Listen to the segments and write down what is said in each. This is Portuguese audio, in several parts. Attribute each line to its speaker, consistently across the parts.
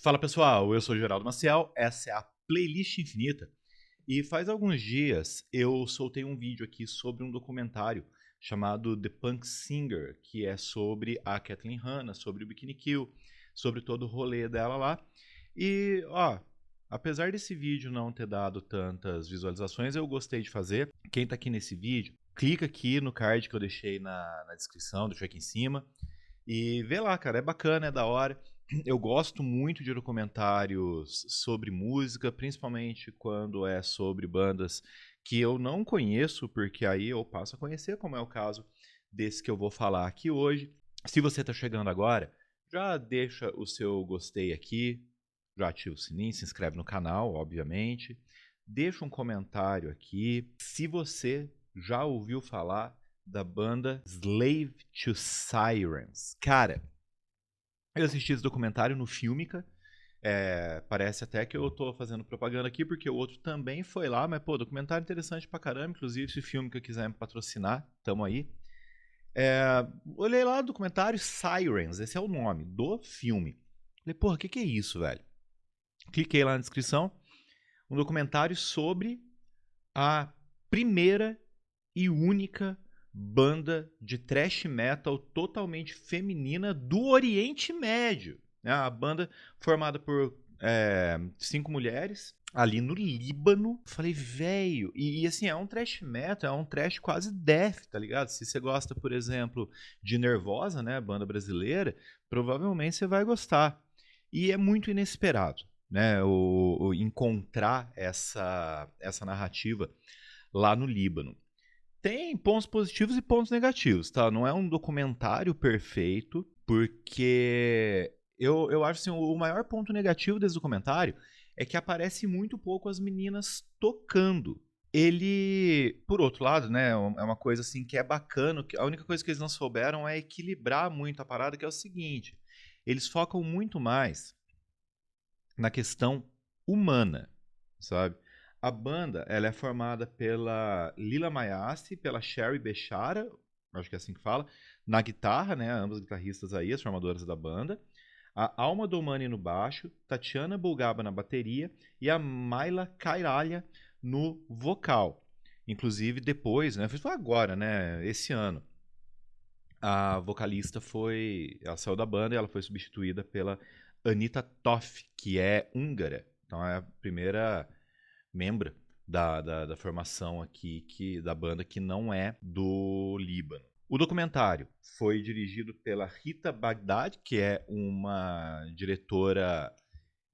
Speaker 1: Fala pessoal, eu sou o Geraldo Maciel, essa é a Playlist Infinita e faz alguns dias eu soltei um vídeo aqui sobre um documentário chamado The Punk Singer, que é sobre a Kathleen Hanna, sobre o Bikini Kill, sobre todo o rolê dela lá. E ó, apesar desse vídeo não ter dado tantas visualizações, eu gostei de fazer. Quem tá aqui nesse vídeo, clica aqui no card que eu deixei na descrição, deixei aqui em cima. E vê lá, cara, é bacana, é da hora. Eu gosto muito de documentários sobre música, principalmente quando é sobre bandas que eu não conheço, porque aí eu passo a conhecer, como é o caso desse que eu vou falar aqui hoje. Se você está chegando agora, já deixa o seu gostei aqui, já ativa o sininho, se inscreve no canal, obviamente. Deixa um comentário aqui. Se você já ouviu falar da banda Slave to Sirens. Cara, eu assisti esse documentário no Filmica. Parece até que eu tô fazendo propaganda aqui, porque o outro também foi lá, mas, pô, documentário interessante pra caramba. Inclusive, se o Filmica quiser me patrocinar, tamo aí. Olhei lá o documentário Sirens, esse é o nome do filme. Falei, porra, o que é isso, velho? Cliquei lá na descrição. Um documentário sobre a primeira e única banda de thrash metal totalmente feminina do Oriente Médio. A banda formada por 5 mulheres ali no Líbano. Falei, velho, e assim, é um thrash metal, é um thrash quase death, tá ligado? Se você gosta, por exemplo, de Nervosa, né, banda brasileira, provavelmente você vai gostar. E é muito inesperado, né, o encontrar essa narrativa lá no Líbano. Tem pontos positivos e pontos negativos, tá? Não é um documentário perfeito, porque eu acho assim, o maior ponto negativo desse documentário é que aparece muito pouco as meninas tocando. Ele, por outro lado, né, é uma coisa assim que é bacana, que a única coisa que eles não souberam é equilibrar muito a parada, que é o seguinte, eles focam muito mais na questão humana, sabe? A banda ela é formada pela Lila Mayassi, pela Sherry Bechara, acho que é assim que fala, na guitarra, né? Ambas guitarristas aí, as formadoras da banda. A Alma Domani no baixo, Tatiana Bulgaba na bateria e a Mayla Kairalha no vocal. Inclusive depois, né? Foi agora, né? Esse ano. A vocalista ela saiu da banda e ela foi substituída pela Anita Toff, que é húngara. Então é a primeira membro da formação aqui da banda que não é do Líbano. O documentário foi dirigido pela Rita Baghdad, que é uma diretora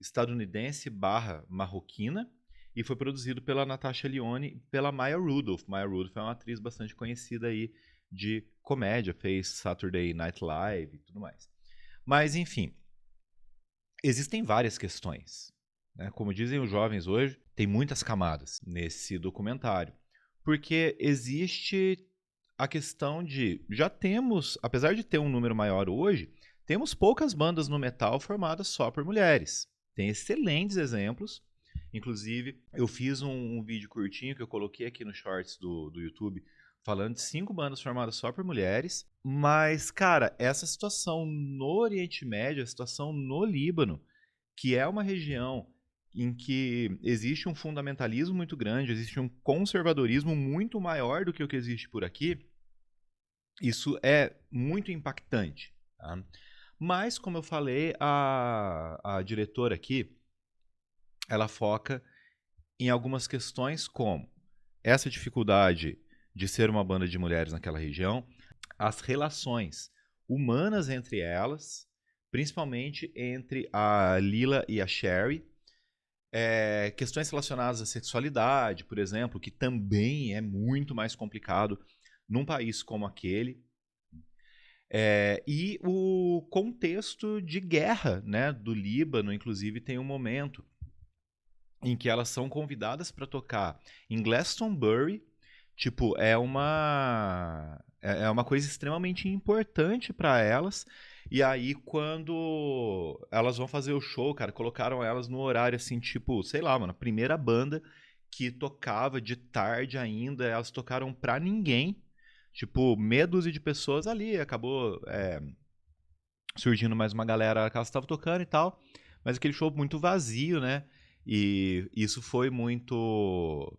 Speaker 1: estadunidense barra marroquina, e foi produzido pela Natasha Lyonne e pela Maya Rudolph. Maya Rudolph é uma atriz bastante conhecida aí de comédia, fez Saturday Night Live e tudo mais. Mas, enfim, existem várias questões, né? Como dizem os jovens hoje, tem muitas camadas nesse documentário. Porque existe a questão de, já temos, apesar de ter um número maior hoje, temos poucas bandas no metal formadas só por mulheres. Tem excelentes exemplos. Inclusive, eu fiz um vídeo curtinho que eu coloquei aqui no shorts do YouTube, falando de 5 bandas formadas só por mulheres. Mas, cara, essa situação no Oriente Médio, a situação no Líbano, que é uma região em que existe um fundamentalismo muito grande, existe um conservadorismo muito maior do que o que existe por aqui, isso é muito impactante. Tá? Mas, como eu falei, a diretora aqui, ela foca em algumas questões como essa dificuldade de ser uma banda de mulheres naquela região, as relações humanas entre elas, principalmente entre a Lila e a Sherry, questões relacionadas à sexualidade, por exemplo, que também é muito mais complicado num país como aquele, e o contexto de guerra, né, do Líbano. Inclusive tem um momento em que elas são convidadas para tocar em Glastonbury. Tipo, é uma coisa extremamente importante para elas. E aí, quando elas vão fazer o show, cara, colocaram elas no horário assim, tipo, sei lá, mano, a primeira banda que tocava de tarde ainda, elas tocaram pra ninguém. Tipo, meia dúzia de pessoas ali, acabou surgindo mais uma galera que elas estavam tocando e tal. mas aquele show muito vazio, né? E isso foi muito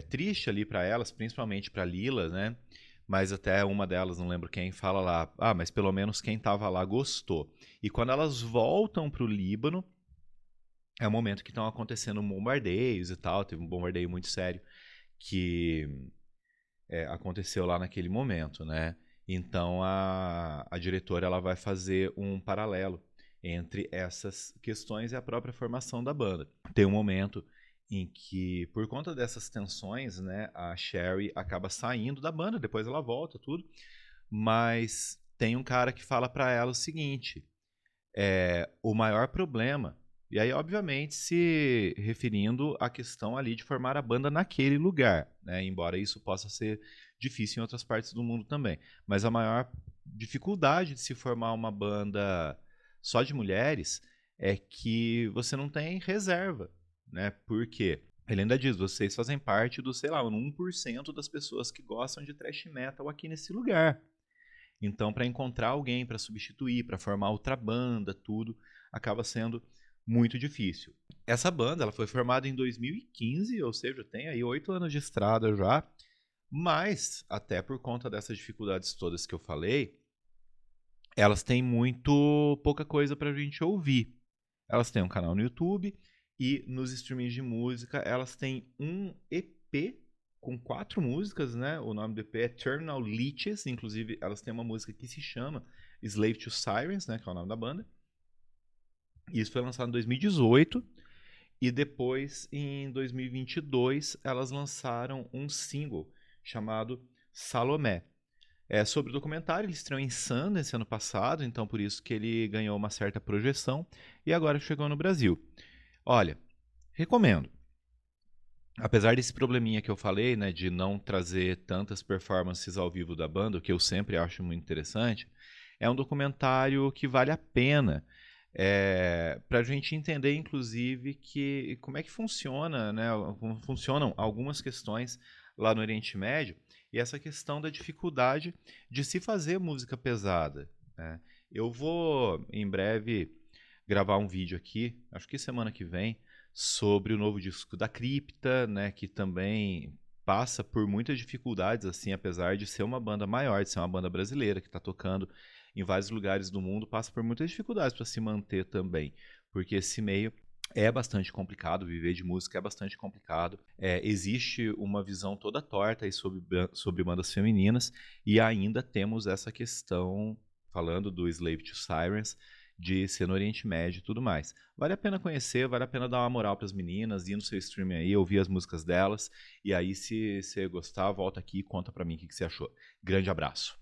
Speaker 1: triste ali pra elas, principalmente pra Lila, né? Mas até uma delas, não lembro quem, fala lá, mas pelo menos quem tava lá gostou. E quando elas voltam pro Líbano, é o momento que estão acontecendo bombardeios e tal, teve um bombardeio muito sério que aconteceu lá naquele momento, né? Então a diretora ela vai fazer um paralelo entre essas questões e a própria formação da banda. Tem um momento em que, por conta dessas tensões, né, a Sherry acaba saindo da banda, depois ela volta, tudo, mas tem um cara que fala para ela o seguinte: o maior problema, e aí obviamente se referindo à questão ali de formar a banda naquele lugar, né, embora isso possa ser difícil em outras partes do mundo também, mas a maior dificuldade de se formar uma banda só de mulheres é que você não tem reserva, né? Porque ele ainda diz, vocês fazem parte do, sei lá, 1% das pessoas que gostam de thrash metal aqui nesse lugar. Então, para encontrar alguém para substituir, para formar outra banda, tudo, acaba sendo muito difícil. Essa banda ela foi formada em 2015, ou seja, tem aí 8 anos de estrada já, mas, até por conta dessas dificuldades todas que eu falei, elas têm muito pouca coisa pra gente ouvir. Elas têm um canal no YouTube e nos streamings de música elas têm um EP com 4 músicas, né? O nome do EP é Terminal Leeches, inclusive elas têm uma música que se chama Slave to Sirens, né? Que é o nome da banda. Isso foi lançado em 2018 e depois, em 2022, elas lançaram um single chamado Salomé. Sobre o documentário, ele estreou em Sundance ano passado, então por isso que ele ganhou uma certa projeção e agora chegou no Brasil. Olha, recomendo. Apesar desse probleminha que eu falei, né, de não trazer tantas performances ao vivo da banda, o que eu sempre acho muito interessante, é um documentário que vale a pena para a gente entender, inclusive, que como é que funciona, né, como funcionam algumas questões lá no Oriente Médio e essa questão da dificuldade de se fazer música pesada, né? Eu vou, em breve, gravar um vídeo aqui, acho que semana que vem, sobre o novo disco da Cripta, né, que também passa por muitas dificuldades, assim, apesar de ser uma banda maior, de ser uma banda brasileira que está tocando em vários lugares do mundo, passa por muitas dificuldades para se manter também, porque esse meio é bastante complicado, viver de música é bastante complicado. Existe uma visão toda torta aí sobre bandas femininas e ainda temos essa questão, falando do Slave to Sirens, de ser no Oriente Médio e tudo mais. Vale a pena conhecer, vale a pena dar uma moral para as meninas, ir no seu streaming aí, ouvir as músicas delas, e aí se você gostar, volta aqui e conta para mim o que você achou. Grande abraço.